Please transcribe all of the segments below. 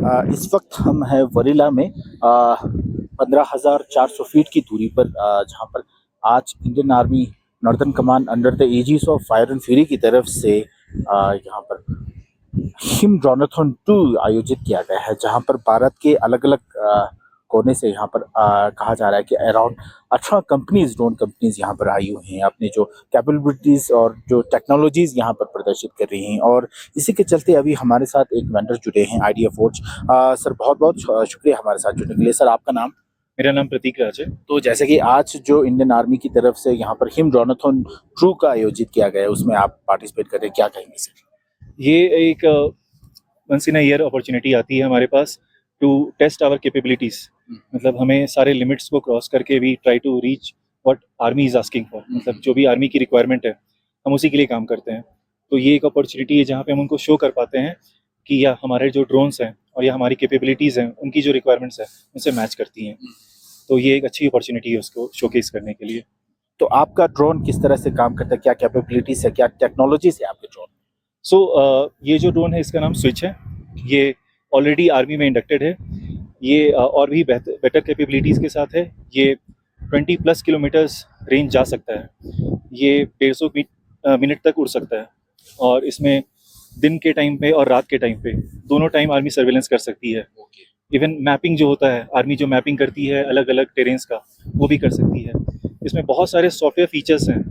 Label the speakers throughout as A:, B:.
A: इस वक्त हम हैं वरीला में 15,400 फीट की दूरी पर, जहां पर आज Indian Army Northern Command under the aegis of Fire and Fury की तरफ से यहाँ पर हिम ड्रोनाथन 2 आयोजित किया गया है, जहां पर भारत के अलग अलग कोने से यहाँ पर कहा जा रहा है कि अराउंड 18 कंपनीज, ड्रोन कंपनीज यहाँ पर आई हुई हैं, अपनी जो कैपेबिलिटीज और जो टेक्नोलॉजीज यहाँ पर प्रदर्शित कर रही हैं। और इसी के चलते अभी हमारे साथ एक वेंडर जुड़े हैं, आइडिया फोर्ज। सर, बहुत बहुत शुक्रिया हमारे साथ जुड़ने के लिए। सर, आपका नाम?
B: मेरा नाम प्रतीक राज है।
A: तो जैसे कि आज जो इंडियन आर्मी की तरफ से यहाँ पर हिम ड्रोनाथन 2 का आयोजित किया गया है, उसमें आप पार्टिसिपेट कर रहे हैं, क्या कहेंगे सर?
B: ये एक once in a year opportunity आती है हमारे पास टू टेस्ट आवर कैपेबिलिटीज। मतलब हमें सारे लिमिट्स को क्रॉस करके we try to reach what army is asking for. मतलब जो भी आर्मी की रिक्वायरमेंट है हम उसी के लिए काम करते हैं। तो ये एक अपॉर्चुनिटी है जहाँ पे हम उनको शो कर पाते हैं कि या हमारे जो ड्रोन्स हैं और या हमारी कैपेबिलिटीज़ हैं उनकी जो रिक्वायरमेंट्स हैं उनसे मैच करती हैं। तो ये एक अच्छी अपॉर्चुनिटी है उसको शोकेस करने के लिए।
A: तो आपका ड्रोन किस तरह से काम करता है, क्या कैपेबिलिटीज है, क्या टेक्नोलॉजीज है आपके ड्रोन?
B: ये जो ड्रोन है इसका नाम स्विच है। ये ऑलरेडी आर्मी में इंडक्टेड है। ये और भी बेटर कैपेबिलिटीज़ के साथ है। ये 20+ किलोमीटर्स रेंज जा सकता है। ये 150 मिनट तक उड़ सकता है और इसमें दिन के टाइम पे और रात के टाइम पे दोनों टाइम आर्मी सर्वेलेंस कर सकती है। इवन मैपिंग जो होता है, आर्मी जो मैपिंग करती है अलग अलग टेरेंस का, वो भी कर सकती है। इसमें बहुत सारे सॉफ्टवेयर फीचर्स हैं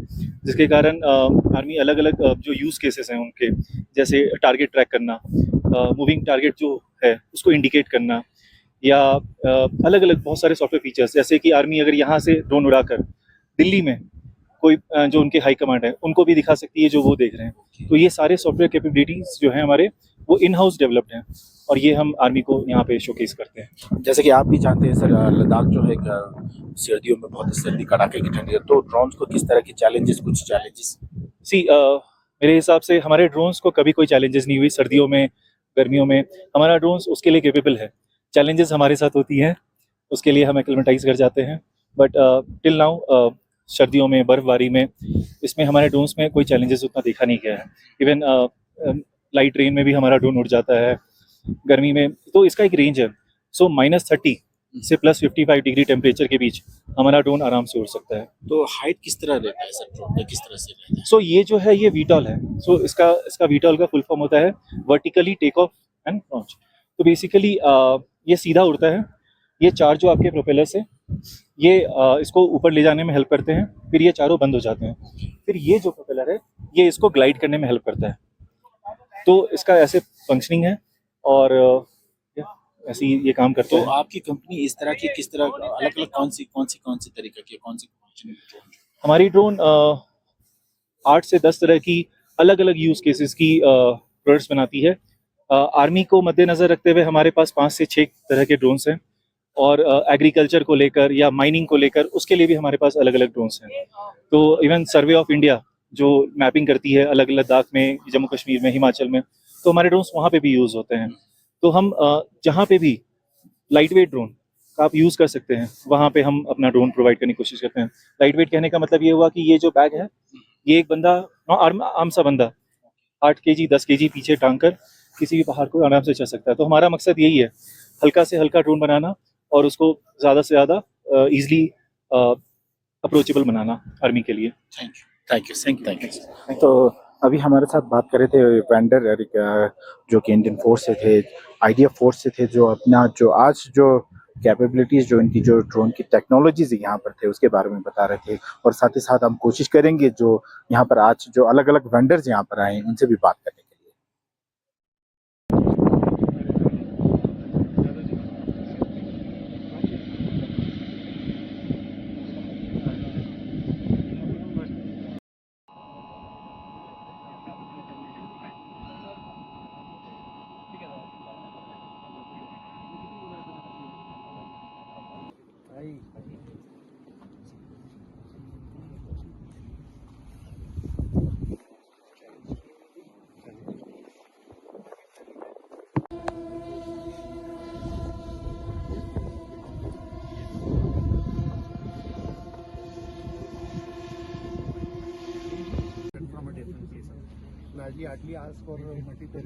B: जिसके कारण आर्मी अलग अलग जो यूज़ केसेस हैं उनके, जैसे टारगेट ट्रैक करना, मूविंग टारगेट जो है उसको इंडिकेट करना, या अलग अलग बहुत सारे सॉफ्टवेयर फीचर्स, जैसे कि आर्मी अगर यहाँ से ड्रोन उड़ाकर दिल्ली में कोई जो उनके हाई कमांड है उनको भी दिखा सकती है जो वो देख रहे हैं। तो ये सारे सॉफ्टवेयर कैपेबिलिटीज़ जो हैं हमारे, वो इन हाउस डेवलप्ड हैं और ये हम आर्मी को यहाँ पे शोकेस करते हैं।
A: जैसे कि आप भी जानते हैं सर, लद्दाख जो है सर्दियों में बहुत सर्दी, कड़ाके की ठंडी है, तो ड्रोन्स को किस तरह की कुछ चैलेंजेस?
B: मेरे हिसाब से हमारे ड्रोन्स को कभी कोई चैलेंजेस नहीं हुई सर्दियों में, गर्मियों में। हमारा ड्रोन्स उसके लिए केपेबल है। चैलेंजेस हमारे साथ होती हैं, उसके लिए हम एक्लेमेटाइज कर जाते हैं, बट टिल नाउ सर्दियों में, बर्फबारी में, इसमें हमारे ड्रोन्स में कोई चैलेंजेस उतना देखा नहीं गया है। इवन लाइट रेन में भी हमारा ड्रोन उड़ जाता है गर्मी में। तो इसका एक रेंज है। -30 से +55 डिग्री टेम्परेचर के बीच हमारा ड्रोन आराम से उड़ सकता है।
A: तो हाइट किस तरह रहता है सर ड्रोन का, किस तरह से रहता है?
B: ये जो है ये वीटॉल है। इसका वीटॉल का फुल फॉर्म होता है vertically take off and launch. तो बेसिकली ये सीधा उड़ता है। ये 4 जो आपके प्रोपेलर्स है ये इसको ऊपर ले जाने में हेल्प करते हैं, फिर ये चारों बंद हो जाते हैं। फिर ये जो प्रोपेलर है ये इसको ग्लाइड करने में हेल्प करता है। तो इसका ऐसे फंक्शनिंग है और ऐसे ही ये काम करता है।
A: तो आपकी कंपनी इस तरह की किस तरह अलग अलग कौन सी तरीके की
B: हमारी ड्रोन 8 से 10 तरह की अलग अलग यूज केसेस की प्रोडक्ट्स बनाती है। आर्मी को मद्देनजर रखते हुए हमारे पास 5 से 6 तरह के ड्रोन्स हैं और एग्रीकल्चर को लेकर या माइनिंग को लेकर उसके लिए भी हमारे पास अलग अलग ड्रोन्स हैं। तो इवन सर्वे ऑफ इंडिया जो मैपिंग करती है अलग अलग लद्दाख में, जम्मू कश्मीर में, हिमाचल में, तो हमारे ड्रोन्स वहाँ पे भी यूज़ होते हैं। तो हम जहाँ पे भी लाइट वेट ड्रोन का आप यूज़ कर सकते हैं वहाँ पे हम अपना ड्रोन प्रोवाइड करने की कोशिश करते हैं। लाइट वेट कहने का मतलब ये हुआ कि ये जो बैग है ये एक बंदा, आम सा बंदा 8 kg 10 kg पीछे टांग कर किसी भी पहाड़ को आराम से चढ़ सकता है। तो हमारा मकसद यही है, हल्का से हल्का ड्रोन बनाना और उसको ज़्यादा से ज़्यादा ईजिली अप्रोचेबल बनाना आर्मी के लिए।
A: Thank you. तो अभी हमारे साथ बात कर रहे थे वेंडर जो कि इंडियन फोर्स से थे, आइडिया फोर्स से थे, जो अपना जो आज जो कैपेबिलिटीज, जो इनकी जो ड्रोन की टेक्नोलॉजीज यहाँ पर थे उसके बारे में बता रहे थे। और साथ ही साथ हम कोशिश करेंगे जो यहाँ पर आज जो अलग अलग वेंडर्स यहाँ पर आए उनसे भी बात करने के लिए।
C: Largely ask for material.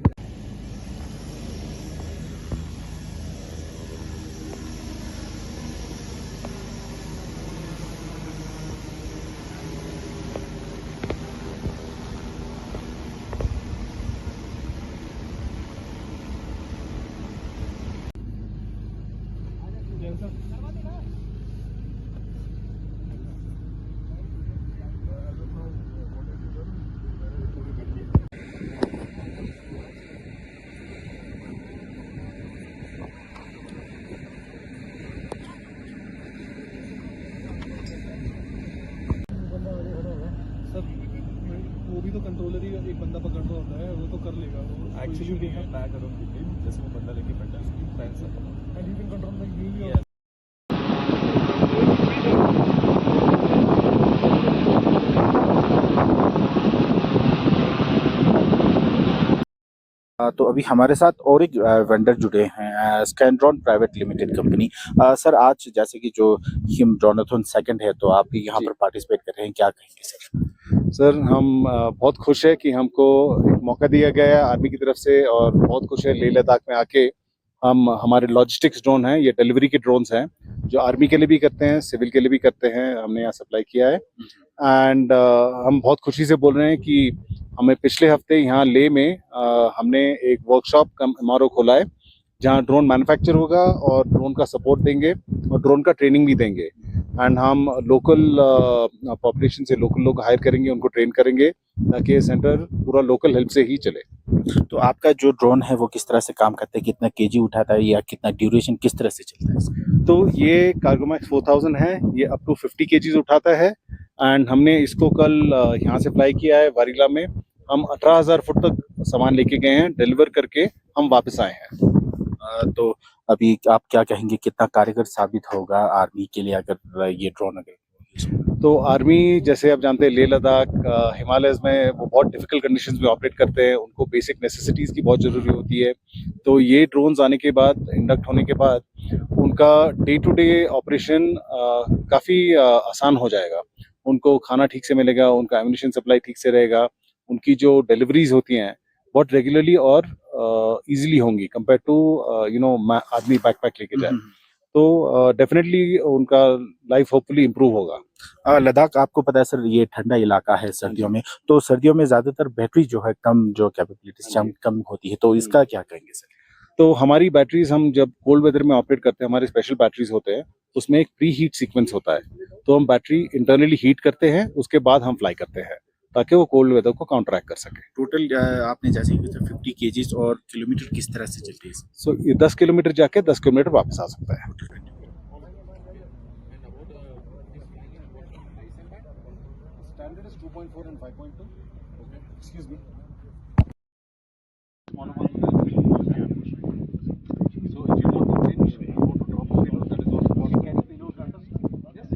C: So you take a bag around the plane, जैसे वो बंदा लेके बैठा है उसकी पैन से, and you can control the UAV.
A: Yeah. तो अभी हमारे साथ और एक वेंडर जुड़े हैं, स्कैनड्रॉन प्राइवेट लिमिटेड कंपनी। सर, आज जैसे कि जो हिम ड्रोनाथन सेकंड है, तो आप भी यहाँ
D: जी।
A: पर पार्टिसिपेट कर रहे हैं, क्या कहेंगे सर?
D: सर, हम बहुत खुश है कि हमको एक मौका दिया गया है आर्मी की तरफ से, और बहुत खुश है लेह लद्दाख में आके हम हमारे लॉजिस्टिक्स ड्रोन हैं, ये डिलीवरी के ड्रोन्स हैं जो आर्मी के लिए भी करते हैं, सिविल के लिए भी करते हैं, हमने यहाँ सप्लाई किया है। एंड हम बहुत खुशी से बोल रहे हैं कि हमें पिछले हफ्ते यहाँ लेह में हमने एक वर्कशॉप कम एमआरओ खोला है जहाँ ड्रोन मैन्युफैक्चर होगा और ड्रोन का सपोर्ट देंगे और ड्रोन का ट्रेनिंग भी देंगे। एंड हम लोकल पॉपुलेशन से लोकल लोग हायर करेंगे, उनको ट्रेन करेंगे ताकि ये सेंटर पूरा लोकल हेल्प से ही चले।
A: तो आपका जो ड्रोन है वो किस तरह से काम करता है, कितना केजी उठाता है या कितना ड्यूरेशन किस तरह से चलता है इसका?
D: तो ये कार्गोमैक्स 4000 है, ये अप टू 50 केजीज उठाता है। एंड हमने इसको कल यहाँ से फ्लाई किया है वारीला में। हम 18,000 फुट तक सामान लेके गए हैं, डिलीवर करके हम वापस आए हैं।
A: तो अभी आप क्या कहेंगे, कितना कारगर साबित होगा आर्मी के लिए अगर ये ड्रोन अगर?
D: तो आर्मी, जैसे आप जानते हैं, लेह लद्दाख हिमालयस में वो बहुत डिफिकल्ट कंडीशंस में ऑपरेट करते हैं, उनको बेसिक नेसेसिटीज़ की बहुत ज़रूरी होती है। तो ये ड्रोन्स आने के बाद, इंडक्ट होने के बाद, उनका डे टू डे ऑपरेशन काफ़ी आसान हो जाएगा। उनको खाना ठीक से मिलेगा, उनका एम्यूनिशन सप्लाई ठीक से रहेगा, उनकी जो डिलीवरीज होती हैं बहुत रेगुलरली और इजीली होंगी कंपेयर टू आदमी बैकपैक लेके जाए। तो डेफिनेटली उनका लाइफ होपफुली इम्प्रूव होगा।
A: लद्दाख आपको पता है सर, ये ठंडा इलाका है सर्दियों में, तो सर्दियों में ज्यादातर बैटरी जो है कम, जो कैपेबिलिटीज कम होती है, तो इसका क्या कहेंगे सर?
D: तो हमारी बैटरीज, हम जब कोल्ड वेदर में ऑपरेट करते हैं, हमारे स्पेशल बैटरीज होते हैं, उसमें एक प्री हीट सीक्वेंस होता है। तो हम बैटरी इंटरनली हीट करते हैं, उसके बाद हम फ्लाई करते हैं ताकि वो कोल्ड वेदर को काउंटरैक्ट कर सके।
A: टोटल आपने जैसे कि 50 केजीज और किलोमीटर किस तरह से चलती है?
D: सो ये 10 किलोमीटर जाके 10 किलोमीटर वापस आ सकता है। Standard is 2.4 and 5.2. Okay. Excuse me. So if you want to finish, you want to drop a payload, that is also possible. Can payload runners? Yes.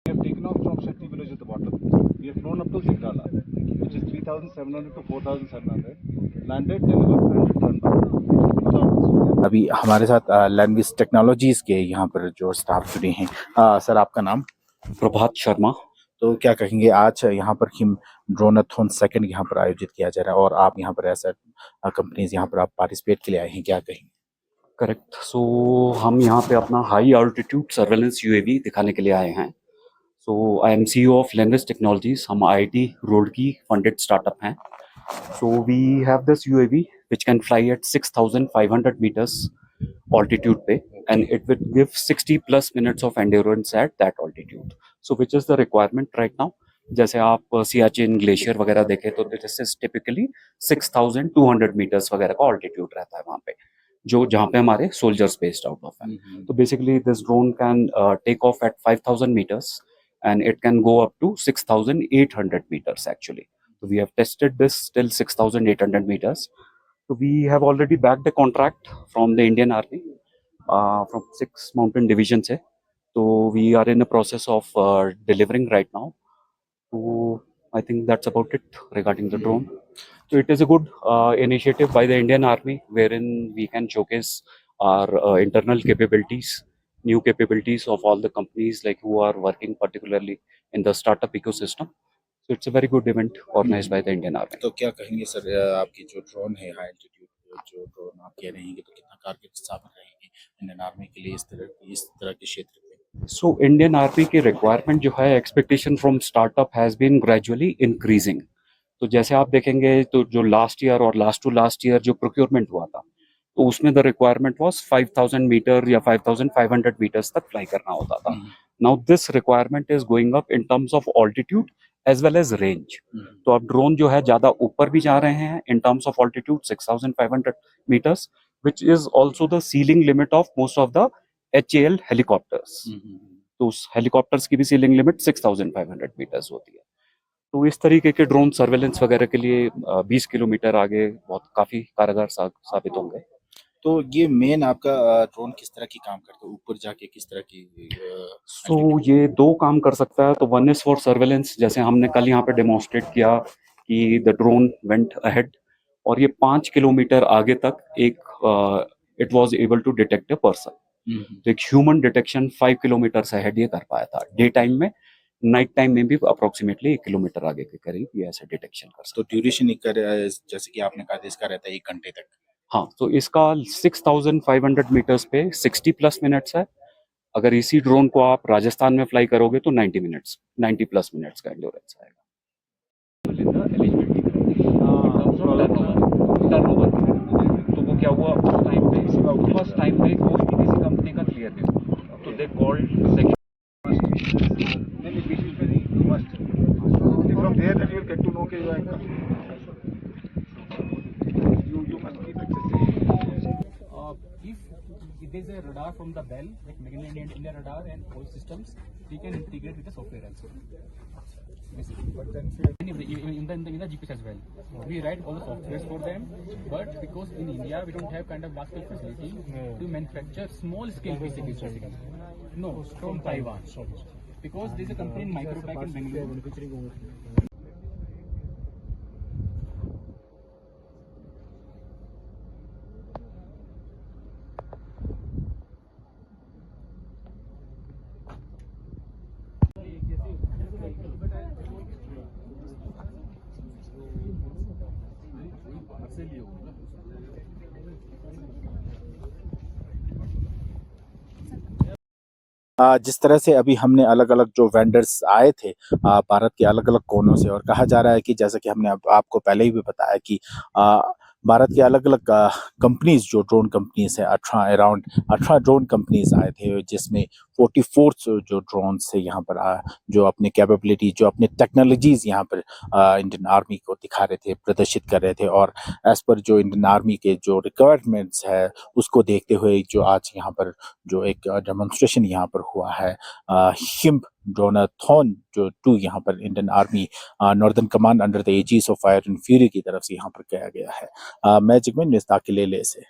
D: We have taken off from Shakti village at the bottom. We have flown up to Zigrala, which is 3,700 to 4,700. Landed, delivered, and returned back.
A: अभी हमारे साथ लैंडविस technologies के यहाँ पर जो staff जुड़े हैं, sir आपका नाम?
E: प्रभात शर्मा।
A: तो क्या कहेंगे, आज यहाँ पर हिम ड्रोनाथन सेकंड यहाँ पर आयोजित किया जा रहा है और आप यहाँ पर ऐसा कंपनीज यहाँ पर आप पार्टिसिपेट के लिए आए हैं, क्या कहेंगे?
E: करेक्ट। सो हम यहाँ पे अपना हाई ऑल्टीट्यूड सर्वेलेंस यूएवी दिखाने के लिए आए हैं। So I am CEO of Landvis technologies. हम आईआईटी रुड़की फंडेड स्टार्टअप हैं। So we have this UAV which can fly at 6,500 meters altitude पे, and it will give 60 plus minutes of endurance at that altitude. So which is the requirement right now? जैसे आप Siachen glacier वगैरह देखें तो this is typically 6,200 meters वगैरह का altitude रहता है वहाँ पे, जो जहाँ पे हमारे सोल्जर्स बेस्ड आउट ऑफ है। तो basically this drone can take off at 5,000 meters and it can go up to 6,800 meters actually. So we have tested this till 6,800 meters. So we have already bagged a contract from the Indian Army, from 6 mountain divisions है. So we are in the process of delivering right now. So I think that's about it regarding the drone. So it is a good initiative by the Indian Army, wherein we can showcase our internal capabilities, new capabilities of all the companies like who are working particularly in the startup ecosystem. So it's a very good event organized by the Indian Army.
A: तो क्या कहेंगे sir, आपकी जो drone है high altitude जो drone आप कह रहे हैं कि तो कितना कारगर साबित रहेंगे इंडियन आर्मी के लिए इस तरह के क्षेत्र में?
E: So Indian Army की requirement जो है, expectation from startup has been gradually increasing. तो जैसे आप देखेंगे तो जो लास्ट ईयर और लास्ट टू लास्ट ईयर जो प्रोक्योरमेंट हुआ था, तो उसमें द रिक्वायरमेंट वाज 5,000 मीटर या 5,500 मीटर्स तक फ्लाई करना होता था। Now this requirement is going up in terms of altitude as well as range. तो अब ड्रोन जो है ज्यादा ऊपर भी जा रहे हैं इन terms of altitude 6,500 meters, which is also the ceiling limit of most of the HAL helicopters. तो उस हेलीकॉप्टर्स की भी सीलिंग लिमिट 6,500 meters होती है। तो इस तरीके के ड्रोन सर्वेलेंस वगैरह के लिए 20 किलोमीटर आगे बहुत काफ़ी कारगर साबित होंगे।
A: तो ये मेन आपका ड्रोन किस तरह की काम करता है, ऊपर जाके किस तरह की
E: सो ये दो काम कर सकता है। तो वन इज फॉर सर्वेलेंस, जैसे हमने कल यहाँ पे डेमोन्स्ट्रेट किया कि द ड्रोन वेंट अहेड और ये 5 किलोमीटर आगे तक एक it was able to detect a person. तो एक ह्यूमन डिटेक्शन 5 किलोमीटर से अहेड ये कर पाया था डे टाइम में। नाइट टाइम में भी अप्रोक्सीमेटली 1 किलोमीटर आगे के करीब ये ऐसे डिटेक्शन कर सकता
A: तो ड्यूरेशन जैसे कि आपने कहा था इसका रहता है 1 घंटे तक।
E: है। हाँ, तो इसका 6500 मीटर्स पे 60 प्लस मिनट्स है। अगर इसी ड्रोन को आप राजस्थान में फ्लाई करोगे तो 90 प्लस मिनट्स का एंड्योरेंस आएगा। तो वो क्या हुआ उस टाइम पे, फर्स्ट टाइम पे किसी कंपनी का क्लियर नहीं हुआ, तो they called
C: From there, then you will get to know that you are you must keep accessing.
F: If there is a radar from the Bell, like Magnetic India radar and all systems, we can integrate with the software also. Basically.
C: But then
F: In the GPS as well. We write all the softwares for them, but because in India we don't have kind of large scale facility to manufacture small scale PCBs basically. No, from Taiwan. Because there is a company in Micropack in Bangalore.
A: जिस तरह से अभी हमने अलग अलग जो vendors आए थे भारत के अलग अलग कोनों से, और कहा जा रहा है कि जैसा कि हमने आपको पहले ही भी बताया कि भारत के अलग अलग कंपनीज जो ड्रोन कंपनीज है, अराउंड 18 ड्रोन कंपनीज आए थे, जिसमें 44 जो ड्रोन से यहाँ पर जो अपने कैपेबिलिटी, जो अपने टेक्नोलॉजीज यहाँ पर इंडियन आर्मी को दिखा रहे थे, प्रदर्शित कर रहे थे। और एज पर जो इंडियन आर्मी के जो रिक्वायरमेंट्स है उसको देखते हुए जो आज यहाँ पर जो एक डेमोन्स्ट्रेशन यहाँ पर हुआ है, हिम ड्रोनाथॉन जो 2 यहाँ पर Indian Army Northern Command under the aegis of Fire and Fury की तरफ से यहाँ पर किया गया है। मैं जिगमिन मिस्ताक ले से।